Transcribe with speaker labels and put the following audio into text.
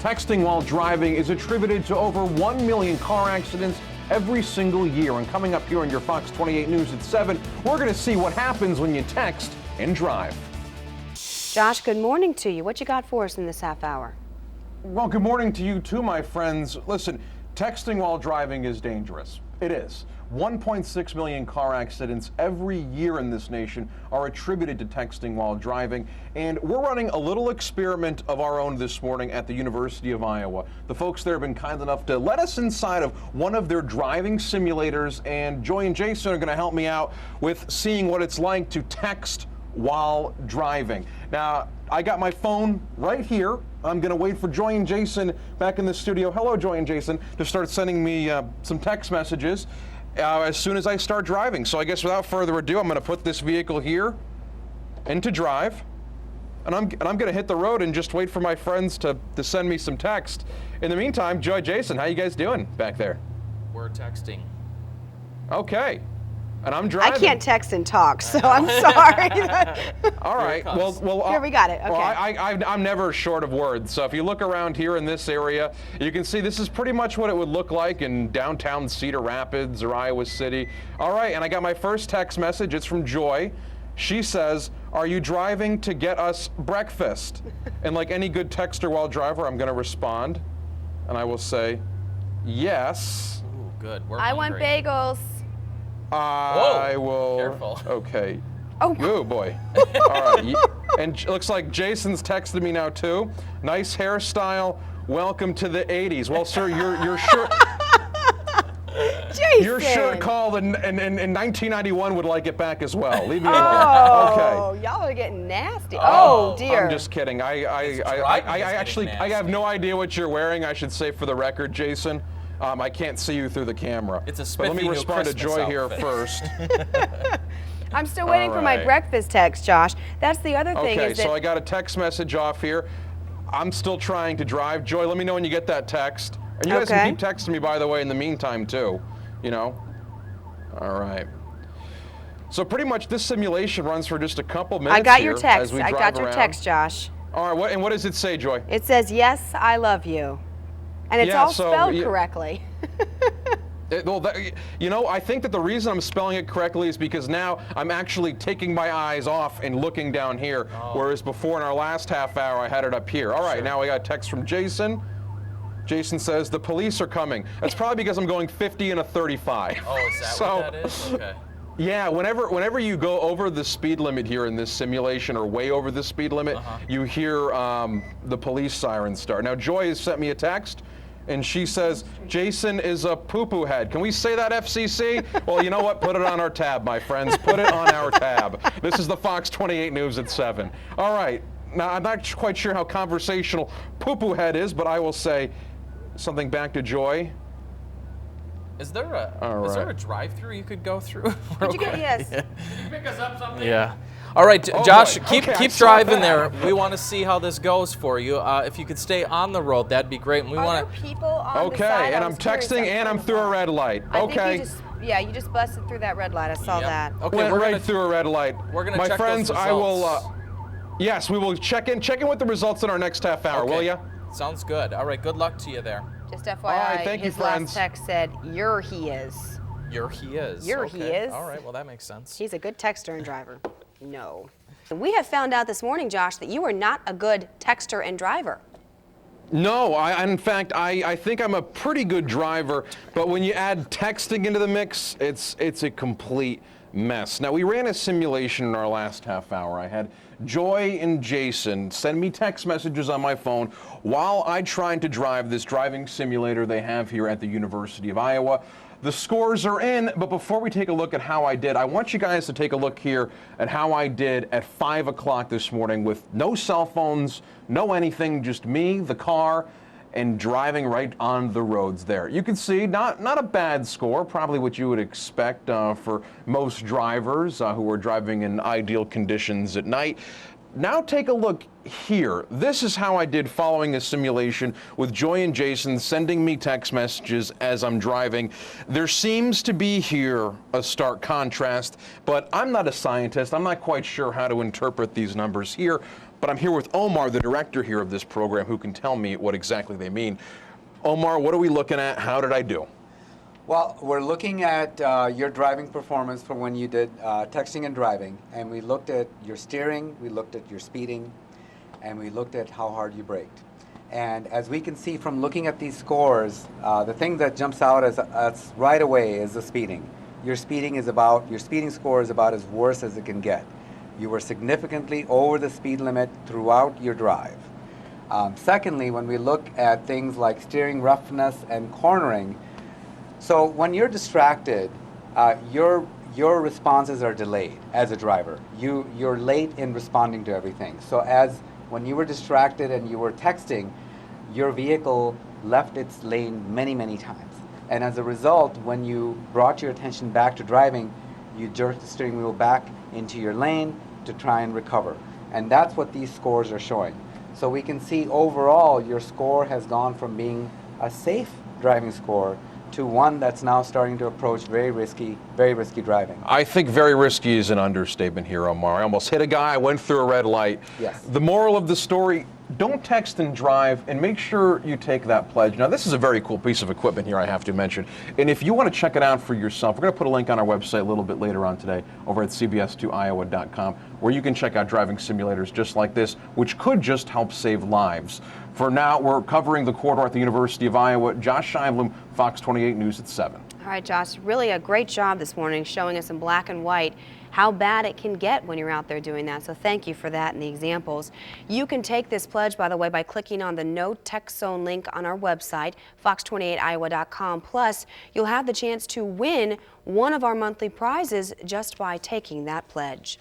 Speaker 1: Texting while driving is attributed to over 1 million car accidents every single year. And coming up here on your Fox 28 News at 7, we're going to see what happens when you text and drive.
Speaker 2: Josh, good morning to you. What you got for us in this half hour?
Speaker 1: Well, good morning to you too, my friends. Listen, texting while driving is dangerous. It is. 1.6 million car accidents every year in this nation are attributed to texting while driving, and we're running a little experiment of our own this morning at the University of Iowa. The folks there have been kind enough to let us inside of one of their driving simulators, and Joy and Jason are going to help me out with seeing what it's like to text while driving. Now, I got my phone right here. I'm going to wait for Joy and Jason back in the studio. Hello, Joy and Jason, to start sending me some text messages as soon as I start driving. So I guess without further ado, I'm going to put this vehicle here into drive, and I'm going to hit the road and just wait for my friends to send me some text. In the meantime, Joy, Jason, how you guys doing back there?
Speaker 3: We're texting.
Speaker 1: Okay. And I'm driving.
Speaker 2: I can't text and talk, so I'm sorry.
Speaker 1: All right. Well,
Speaker 2: here we got it. Okay.
Speaker 1: Well, I'm never short of words. So if you look around here in this area, you can see this is pretty much what it would look like in downtown Cedar Rapids or Iowa City. All right. And I got my first text message. It's from Joy. She says, "Are you driving to get us breakfast?" And like any good texter while driver, I'm going to respond, and I will say, "Yes."
Speaker 3: Ooh, good. We're
Speaker 2: I want
Speaker 3: hungry.
Speaker 2: bagels.
Speaker 1: I will.
Speaker 3: Careful.
Speaker 1: Okay.
Speaker 2: Oh
Speaker 1: boy. All right. And it looks like Jason's texted me now too. Nice hairstyle. Welcome to the 80s. Well, sir, your shirt.
Speaker 2: Jason.
Speaker 1: Your shirt called in 1991 would like it back as well. Leave me alone.
Speaker 2: Oh,
Speaker 1: Okay.
Speaker 2: y'all are getting nasty. Oh dear.
Speaker 1: I'm just kidding. I actually have no idea what you're wearing. I should say for the record, Jason. I can't see you through the camera.
Speaker 3: It's a
Speaker 1: but
Speaker 3: spiffy
Speaker 1: let me
Speaker 3: new
Speaker 1: respond to
Speaker 3: Christmas
Speaker 1: Joy here
Speaker 3: outfit.
Speaker 1: first.
Speaker 2: I'm still waiting for my
Speaker 1: right.
Speaker 2: breakfast text, Josh. That's the other thing
Speaker 1: Okay,
Speaker 2: is that
Speaker 1: so I got a text message off here. I'm still trying to drive. Joy, let me know when you get that text. And you guys
Speaker 2: Okay.
Speaker 1: can keep texting me, by the way, in the meantime, too. You know? All right. So pretty much this simulation runs for just a couple minutes.
Speaker 2: I got
Speaker 1: here
Speaker 2: your text.
Speaker 1: as we
Speaker 2: I
Speaker 1: drive
Speaker 2: got your
Speaker 1: around.
Speaker 2: text, Josh.
Speaker 1: All right, and what does it say, Joy?
Speaker 2: It says, "Yes, I love you." And it's
Speaker 1: Yeah,
Speaker 2: all
Speaker 1: so,
Speaker 2: spelled
Speaker 1: yeah.
Speaker 2: correctly.
Speaker 1: I think that the reason I'm spelling it correctly is because now I'm actually taking my eyes off and looking down here, whereas before in our last half hour I had it up here. All right, now we got a text from Jason. Jason says, "The police are coming." That's probably because I'm going 50 and a 35.
Speaker 3: Oh, is that what that is? Okay.
Speaker 1: Yeah, whenever you go over the speed limit here in this simulation or way over the speed limit, you hear the police sirens start. Now, Joy has sent me a text, and she says, "Jason is a poo-poo head." Can we say that, FCC? Well, you know what? Put it on our tab, my friends. Put it on our tab. This is the Fox 28 News at 7. All right. Now, I'm not quite sure how conversational poo-poo head is, but I will say something back to Joy.
Speaker 3: Is there a drive-through you could go through?
Speaker 2: Did you get yes?
Speaker 3: Did you pick us up something? Yeah. All right,
Speaker 1: Oh,
Speaker 3: Josh,
Speaker 1: boy.
Speaker 3: keep
Speaker 1: Okay, I saw
Speaker 3: driving
Speaker 1: that.
Speaker 3: there. We want to see how this goes for you. If you could stay on the road, that'd be great. And we
Speaker 2: Are
Speaker 3: want
Speaker 2: there people on the side?
Speaker 1: Okay, and
Speaker 2: I
Speaker 1: I'm
Speaker 2: was curious
Speaker 1: texting and I'm through a red light.
Speaker 2: I think
Speaker 1: Okay.
Speaker 2: you just busted through that red light. I saw that.
Speaker 3: Okay,
Speaker 1: Went
Speaker 3: we're
Speaker 1: right
Speaker 3: gonna
Speaker 1: through a red light.
Speaker 3: we're gonna
Speaker 1: My
Speaker 3: check
Speaker 1: friends,
Speaker 3: those
Speaker 1: I will.
Speaker 3: results.
Speaker 1: Yes, we will check in with the results in our next half hour. Will ya?
Speaker 3: Sounds good. All right, good luck to you there.
Speaker 2: Just FYI,
Speaker 1: right, thank you,
Speaker 2: his
Speaker 1: friends.
Speaker 2: last text said, "You're he is."
Speaker 3: He is.
Speaker 2: He
Speaker 3: Okay.
Speaker 2: is.
Speaker 3: All right, well, that makes sense.
Speaker 2: He's a good texter and driver. No. We have found out this morning, Josh, that you are not a good texter and driver.
Speaker 1: No, in fact, I think I'm a pretty good driver, but when you add texting into the mix, it's a complete mess. Now, we ran a simulation in our last half hour. I had Joy and Jason send me text messages on my phone while I tried to drive this driving simulator they have here at the University of Iowa. The scores are in, but before we take a look at how I did, I want you guys to take a look here at how I did at 5 o'clock this morning with no cell phones, no anything, just me, the car, and driving right on the roads there. You can see not a bad score, probably what you would expect for most drivers who are driving in ideal conditions at night. Now take a look here. This is how I did following a simulation with Joy and Jason sending me text messages as I'm driving. There seems to be here a stark contrast, but I'm not a scientist. I'm not quite sure how to interpret these numbers here. but I'm here with Omar, the director here of this program, who can tell me what exactly they mean. Omar, what are we looking at? How did I do?
Speaker 4: Well, we're looking at your driving performance from when you did texting and driving, and we looked at your steering, we looked at your speeding, and we looked at how hard you braked. And as we can see from looking at these scores, the thing that jumps out as right away is the speeding. Your speeding score is about as worse as it can get. You were significantly over the speed limit throughout your drive. Secondly, when we look at things like steering roughness and cornering, so when you're distracted, your responses are delayed as a driver. You're late in responding to everything. So when you were distracted and you were texting, your vehicle left its lane many, many times. And as a result, when you brought your attention back to driving, you jerked the steering wheel back into your lane to try and recover. And that's what these scores are showing. So we can see overall your score has gone from being a safe driving score to one that's now starting to approach very risky driving.
Speaker 1: I think very risky is an understatement here, Omar. I almost hit a guy, I went through a red light.
Speaker 4: Yes.
Speaker 1: The moral of the story, don't text and drive, and make sure you take that pledge. Now, this is a very cool piece of equipment here, I have to mention. And if you want to check it out for yourself, we're going to put a link on our website a little bit later on today over at cbs2iowa.com, where you can check out driving simulators just like this, which could just help save lives. For now, we're covering the corridor at the University of Iowa. Josh Scheinblum, Fox 28 News at 7.
Speaker 2: All right, Josh, really a great job this morning showing us in black and white how bad it can get when you're out there doing that. So thank you for that and the examples. You can take this pledge, by the way, by clicking on the No Text Zone link on our website, fox28iowa.com. Plus, you'll have the chance to win one of our monthly prizes just by taking that pledge.